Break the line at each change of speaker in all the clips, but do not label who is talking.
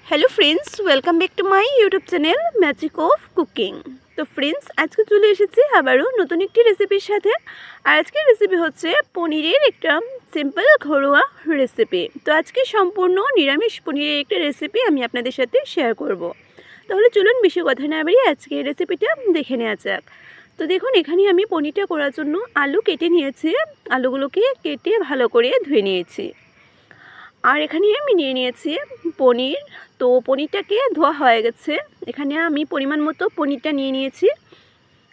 Hello friends welcome back to my YouTube channel magic of cooking. तो friends आज के चले एसेছি আবারও নতুন একটি রেসিপির সাথে। আর আজকের রেসিপি হচ্ছে পনিরের একটা সিম্পল ঘরোয়া রেসিপি। তো আজকে সম্পূর্ণ নিরামিষ পনিরের একটা রেসিপি আমি আপনাদের সাথে শেয়ার করব। তাহলে চলুন বেশি কথা না বাড়িয়ে আজকে এই রেসিপিটা দেখে নেওয়া যাক। তো দেখুন এখানে আমি পনিরটা করার জন্য আলু কেটে নিয়েছি, আলুগুলোকে কেটে ভালো করে ধুয়ে নিয়েছি। আর এখানে আমি নিয়ে নিয়েছি পনির। তো পনিরটাকে ধোয়া হয়ে গেছে। এখানে আমি পরিমাণ মতো পনিরটা নিয়ে নিয়েছি,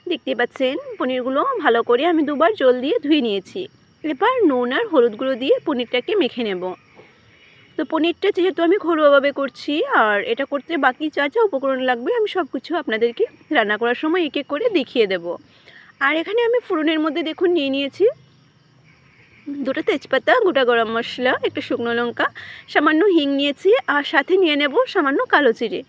দেখতে পাচ্ছেন পনিরগুলো ভালো করে আমি দুবার জল দিয়ে ধুয়ে নিয়েছি। এবার নুন আর হলুদ গুঁড়ো দিয়ে পনিরটাকে মেখে নেব। তো পনিরটা যেহেতু আমি ঘরোয়াভাবে করছি আর এটা করতে বাকি যা যা উপকরণ লাগবে আমি সব কিছু আপনাদেরকে রান্না করার সময় এক এক করে দেখিয়ে দেব। আর এখানে আমি ফোড়নের মধ্যে দেখুন নিয়ে নিয়েছি দুটো তেজপাতা, গোটা গরম মশলা, একটা শুকনো লঙ্কা, সামান্য হিং নিয়েছি আর সাথে নিয়ে নেব সামান্য কালো জিরে।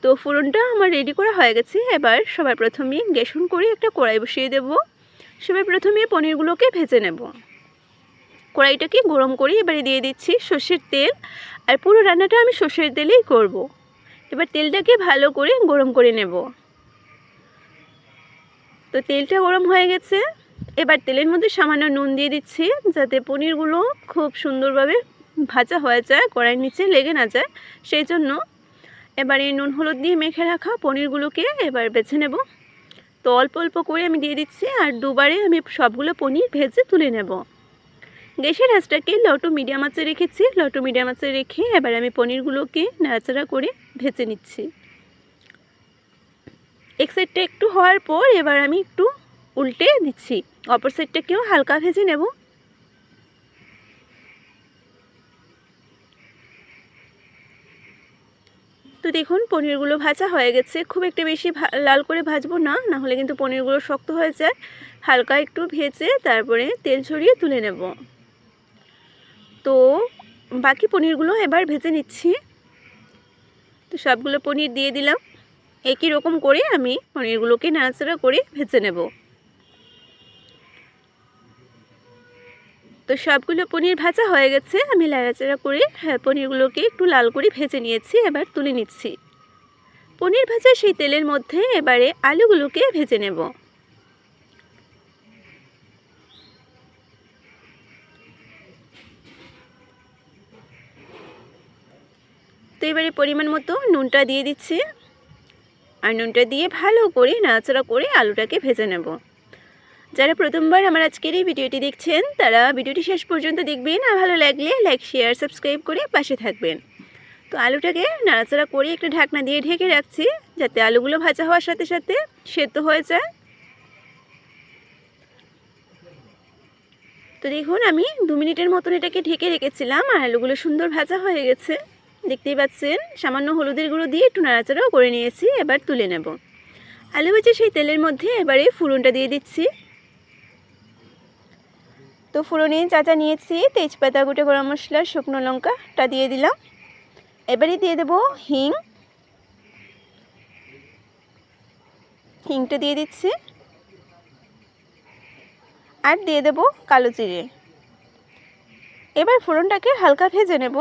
তো ফোড়নটা আমার রেডি করা হয়ে গেছে। এবার সবার প্রথমে গ্যাস অন করে একটা কড়াই বসিয়ে দেব। সবার প্রথমে পনিরগুলোকে ভেজে নেব। কড়াইটাকে গরম করে এবারে দিয়ে দিচ্ছি সর্ষের তেল। আর পুরো রান্নাটা আমি সর্ষের তেলেই করব। এবার তেলটাকে ভালো করে গরম করে নেব। তো তেলটা গরম হয়ে গেছে। এবার তেলের মধ্যে সামান্য নুন দিয়ে দিচ্ছি যাতে পনিরগুলো খুব সুন্দরভাবে ভাজা হয়ে যায়, কড়াইয়ের নিচে লেগে না যায় সেই জন্য। এবার এই নুন হলুদ দিয়ে মেখে রাখা পনিরগুলোকে এবার বেছে নেব। তো অল্প অল্প করে আমি দিয়ে দিচ্ছি আর দুবারে আমি সবগুলো পনির ভেজে তুলে নেব। গ্যাসের আঁচটাকে লো টু মিডিয়াম আঁচে রেখেছি। লো টু মিডিয়াম আঁচে রেখে এবার আমি পনিরগুলোকে নাড়াচাড়া করে ভেজে নিচ্ছি। এক সাইডটা একটু হওয়ার পর এবার আমি একটু উল্টে দিচ্ছি, অপর সাইডটাকেও হালকা ভেজে নেব। তো দেখুন পনিরগুলো ভাজা হয়ে গেছে। খুব একটা বেশি লাল করে ভাজবো না, না হলে কিন্তু পনিরগুলো শক্ত হয়ে যায়। হালকা একটু ভেজে তারপরে তেল ছড়িয়ে তুলে নেব। তো বাকি পনিরগুলো এবার ভেজে নিচ্ছি। তো সবগুলো পনির দিয়ে দিলাম। একই রকম করে আমি পনিরগুলোকে নাড়াচাড়া করে ভেজে নেব। তো সবগুলো পনির ভাজা হয়ে গেছে। আমি নাড়াচাড়া করে পনিরগুলোকে একটু লাল করে ভেজে নিয়েছি। এবার তুলে নিচ্ছি। পনির ভাজা সেই তেলের মধ্যে এবারে আলুগুলোকে ভেজে নেব। তো এবারে পরিমাণ মতো নুনটা দিয়ে দিচ্ছি আর নুনটা দিয়ে ভালো করে নাড়াচাড়া করে আলুটাকে ভেজে নেব। যারা প্রথমবার আমার আজকের এই ভিডিওটি দেখছেন তারা ভিডিওটি শেষ পর্যন্ত দেখবেন আর ভালো লাগলে লাইক শেয়ার সাবস্ক্রাইব করে পাশে থাকবেন। তো আলুটাকে নাড়াচাড়া করে একটা ঢাকনা দিয়ে ঢেকে রাখছি যাতে আলুগুলো ভাজা হওয়ার সাথে সাথে সেদ্ধ হয়ে যায়। তো দেখুন আমি 2 মিনিটের মতন এটাকে ঢেকে রেখেছিলাম আর আলুগুলো সুন্দর ভাজা হয়ে গেছে, দেখতেই পাচ্ছেন। সামান্য হলুদের গুঁড়ো দিয়ে একটু নাড়াচাড়াও করে নিয়েছি। এবার তুলে নেব। আলু ভাজা সেই তেলের মধ্যে এবারে ফোড়নটা দিয়ে দিচ্ছি। তো ফোড়নে যা যা নিয়েছি তেজপাতা, গোটা গরম মশলা, শুকনো লঙ্কাটা দিয়ে দিলাম। এবারে দিয়ে দেব হিংটা দিয়ে দিচ্ছি আর দিয়ে দেব কালো জিরে। এবার ফোড়নটাকে হালকা ভেজে নেব।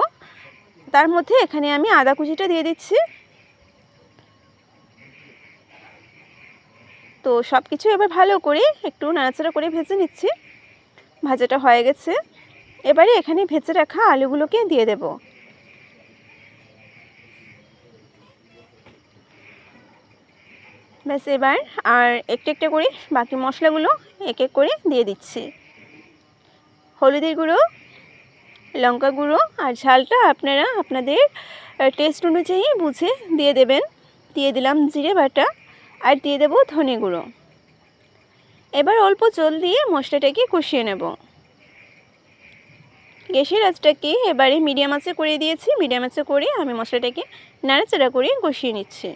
তার মধ্যে এখানে আমি আদা কুচিটা দিয়ে দিচ্ছি। তো সব কিছু এবার ভালো করে একটু নাড়াচাড়া করে ভেজে নিচ্ছি। ভাজাটা হয়ে গেছে। এবারে এখানে ভেজে রাখা আলুগুলোকে দিয়ে দেব। ব্যাস এবার আর একটা একটা করে বাকি মশলাগুলো এক এক করে দিয়ে দিচ্ছি। হলুদের গুঁড়ো, লঙ্কা গুঁড়ো আর ঝালটা আপনারা আপনাদের টেস্ট অনুযায়ী বুঝে দিয়ে দেবেন। দিয়ে দিলাম জিরে বাটা আর দিয়ে দেব ধনে গুঁড়ো। এবার অল্প জল দিয়ে মশলাটাকে কষিয়ে নেব। গ্যাসের আঁচটাকে এবারে মিডিয়াম আঁচে করে দিয়েছি। মিডিয়াম আঁচে করে আমি মশলাটাকে নাড়াচাড়া করে কষিয়ে নিচ্ছি।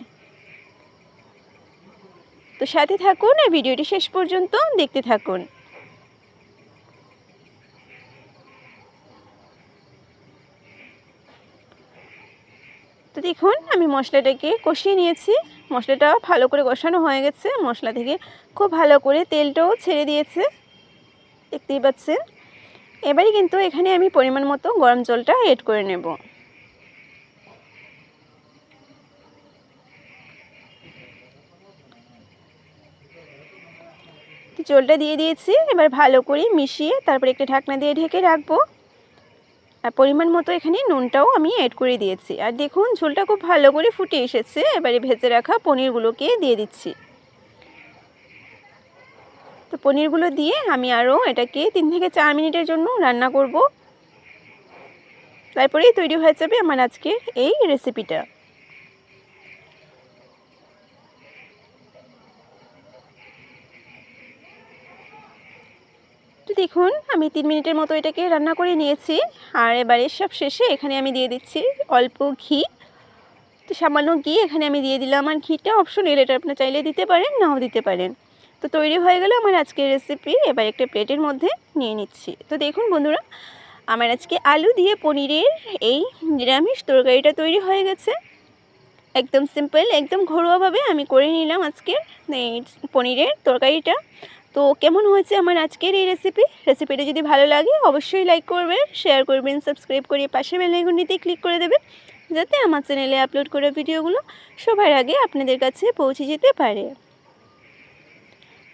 তো সাথে থাকুন আর ভিডিওটি শেষ পর্যন্ত দেখতে থাকুন। তো দেখুন আমি মশলাটাকে কষিয়ে নিয়েছি। মশলাটা ভালো করে কষানো হয়ে গেছে। মশলা থেকে খুব ভালো করে তেলটাও ছেড়ে দিয়েছে, দেখতেই পাচ্ছেন। এবারে কিন্তু এখানে আমি পরিমাণ মতো গরম জলটা এড করে নেব। জলটা দিয়ে দিয়েছি। এবার ভালো করে মিশিয়ে তারপর একটা ঢাকনা দিয়ে ঢেকে রাখবো। আর পরিমাণ মতো এখানে নুনটাও আমি অ্যাড করে দিয়েছি। আর দেখুন ঝোলটা খুব ভালো করে ফুটে এসেছে। এবারে ভেজে রাখা পনিরগুলোকে দিয়ে দিচ্ছি। তো পনিরগুলো দিয়ে আমি আরও এটাকে 3 থেকে 4 মিনিটের জন্য রান্না করব। তারপরেই তৈরি হয়ে যাবে আমার আজকের এই রেসিপিটা। তো দেখুন আমি 3 মিনিটের মতো এটাকে রান্না করে নিয়েছি। আর এবারে সব শেষে এখানে আমি দিয়ে দিচ্ছি অল্প ঘি। তো সামান্য ঘি এখানে আমি দিয়ে দিলাম। আর ঘিটা অপশনাল, এটা আপনারা চাইলে দিতে পারেন, নাও দিতে পারেন। তো তৈরি হয়ে গেল আমার আজকের রেসিপি। এবার একটা প্লেটের মধ্যে নিয়ে নিচ্ছি। তো দেখুন বন্ধুরা, আমার আজকে আলু দিয়ে পনিরের এই নিরামিষ তরকারিটা তৈরি হয়ে গেছে। একদম সিম্পল, একদম ঘরোয়াভাবে আমি করে নিলাম আজকের এই পনিরের তরকারিটা। তো কেমন হয়েছে আমার আজকের এই রেসিপিটা যদি ভালো লাগে অবশ্যই লাইক করবেন, শেয়ার করবেন, সাবস্ক্রাইব করে পাশে বেল আইকনটিতে ক্লিক করে দেবেন, যাতে আমার চ্যানেলে আপলোড করা ভিডিওগুলো সবার আগে আপনাদের কাছে পৌঁছে যেতে পারে।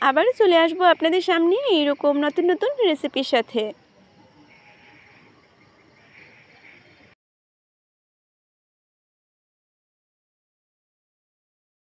আবারও চলে আসবো আপনাদের সামনে এইরকম নতুন নতুন রেসিপির সাথে।